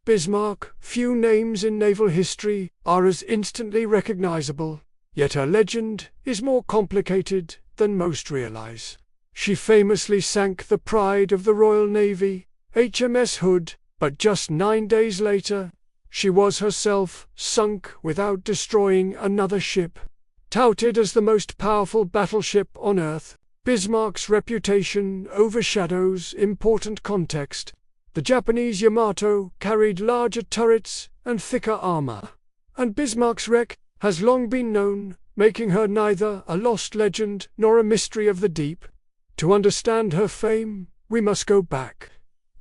Bismarck, few names in naval history are as instantly recognizable, yet her legend is more complicated than most realize. She famously sank the pride of the Royal Navy, HMS Hood, but just 9 days later, she was herself sunk without destroying another ship. Touted as the most powerful battleship on Earth, Bismarck's reputation overshadows important context. The Japanese Yamato carried larger turrets and thicker armor, and Bismarck's wreck has long been known, making her neither a lost legend nor a mystery of the deep. To understand her fame, we must go back.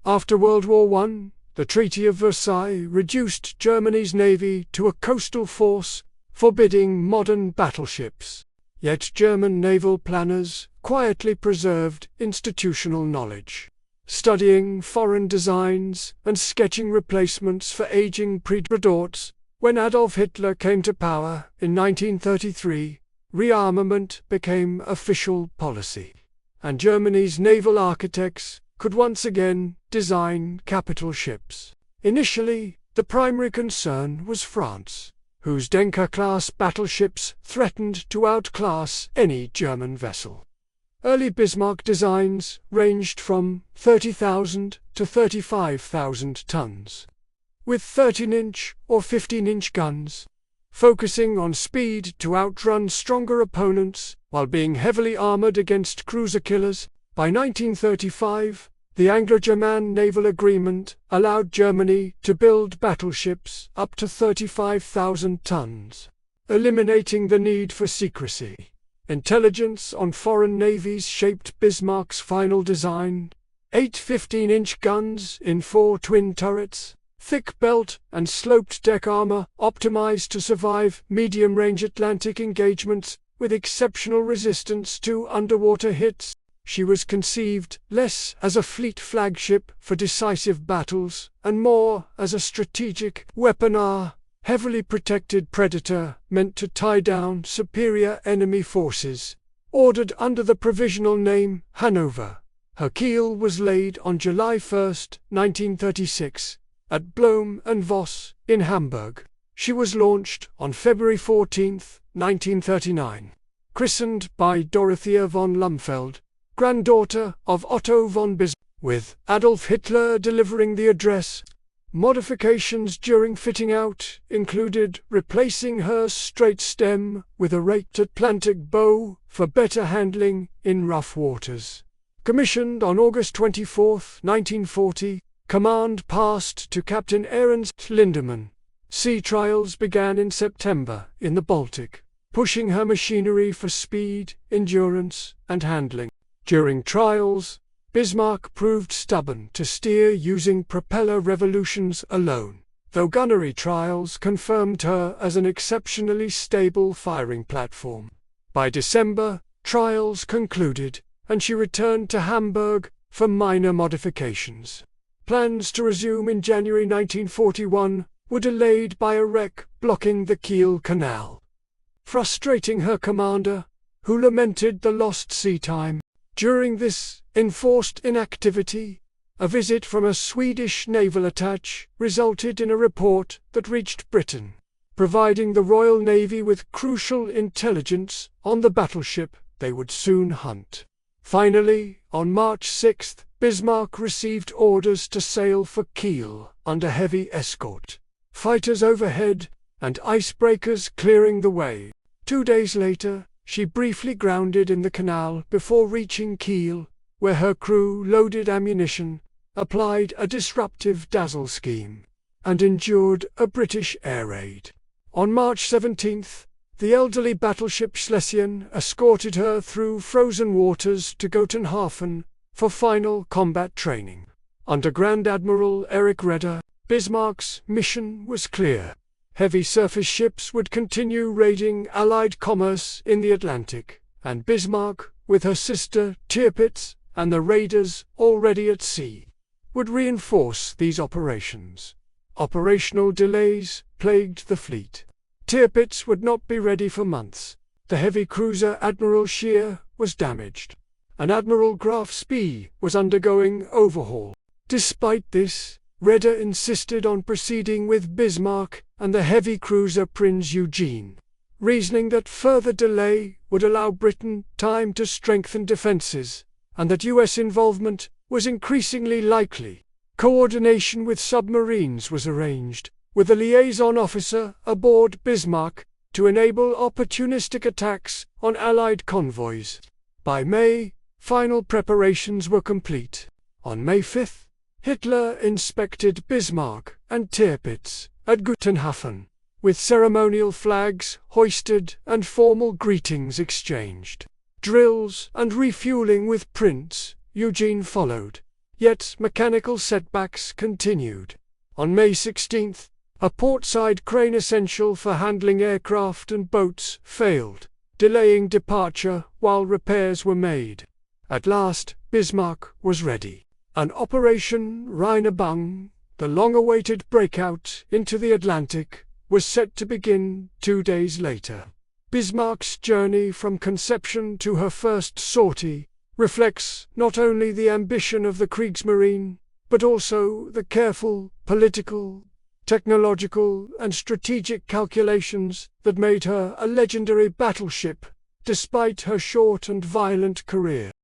After World War I, the Treaty of Versailles reduced Germany's navy to a coastal force, forbidding modern battleships. Yet German naval planners quietly preserved institutional knowledge, studying foreign designs and sketching replacements for aging predecessors. When Adolf Hitler came to power in 1933, rearmament became official policy, and Germany's naval architects could once again design capital ships. Initially, the primary concern was France, whose Denker-class battleships threatened to outclass any German vessel. Early Bismarck designs ranged from 30,000 to 35,000 tons, with 13-inch or 15-inch guns, focusing on speed to outrun stronger opponents while being heavily armored against cruiser killers. By 1935, the Anglo-German Naval Agreement allowed Germany to build battleships up to 35,000 tons, eliminating the need for secrecy. Intelligence on foreign navies shaped Bismarck's final design: 8 15-inch guns in 4 twin turrets, thick belt and sloped deck armor optimized to survive medium-range Atlantic engagements with exceptional resistance to underwater hits. She was conceived less as a fleet flagship for decisive battles and more as a strategic weaponer, heavily protected predator meant to tie down superior enemy forces. Ordered under the provisional name Hanover, her keel was laid on July 1, 1936, at Blohm and Voss in Hamburg. She was launched on February 14, 1939. Christened by Dorothea von Lumfeld, granddaughter of Otto von Bismarck, with Adolf Hitler delivering the address. Modifications during fitting out included replacing her straight stem with a raked Atlantic bow for better handling in rough waters. Commissioned on August 24, 1940, command passed to Captain Ernst Lindemann. Sea trials began in September in the Baltic, pushing her machinery for speed, endurance, and handling. During trials, Bismarck proved stubborn to steer using propeller revolutions alone, though gunnery trials confirmed her as an exceptionally stable firing platform. By December, trials concluded, and she returned to Hamburg for minor modifications. Plans to resume in January 1941 were delayed by a wreck blocking the Kiel Canal, frustrating her commander, who lamented the lost sea time. During this enforced inactivity, a visit from a Swedish naval attaché resulted in a report that reached Britain, providing the Royal Navy with crucial intelligence on the battleship they would soon hunt. Finally, on March 6, Bismarck received orders to sail for Kiel under heavy escort, fighters overhead and icebreakers clearing the way. 2 days later, she briefly grounded in the canal before reaching Kiel, where her crew loaded ammunition, applied a disruptive dazzle scheme, and endured a British air raid. On March 17, the elderly battleship Schlesien escorted her through frozen waters to Gotenhafen for final combat training. Under Grand Admiral Erich Raeder, Bismarck's mission was clear. Heavy surface ships would continue raiding Allied commerce in the Atlantic, and Bismarck, with her sister Tirpitz and the raiders already at sea, would reinforce these operations. Operational delays plagued the fleet. Tirpitz would not be ready for months. The heavy cruiser Admiral Scheer was damaged, and Admiral Graf Spee was undergoing overhaul. Despite this, Raeder insisted on proceeding with Bismarck and the heavy cruiser Prinz Eugene, reasoning that further delay would allow Britain time to strengthen defenses, and that US involvement was increasingly likely. Coordination with submarines was arranged, with a liaison officer aboard Bismarck to enable opportunistic attacks on Allied convoys. By May, final preparations were complete. On May 5, Hitler inspected Bismarck and Tirpitz at Gutenhafen, with ceremonial flags hoisted and formal greetings exchanged. Drills and refueling with Prince Eugene followed, yet mechanical setbacks continued. On May 16, a portside crane essential for handling aircraft and boats failed, delaying departure while repairs were made. At last, Bismarck was ready. An Operation Rheinebang, the long-awaited breakout into the Atlantic, was set to begin 2 days later. Bismarck's journey from conception to her first sortie reflects not only the ambition of the Kriegsmarine, but also the careful political, technological, and strategic calculations that made her a legendary battleship, despite her short and violent career.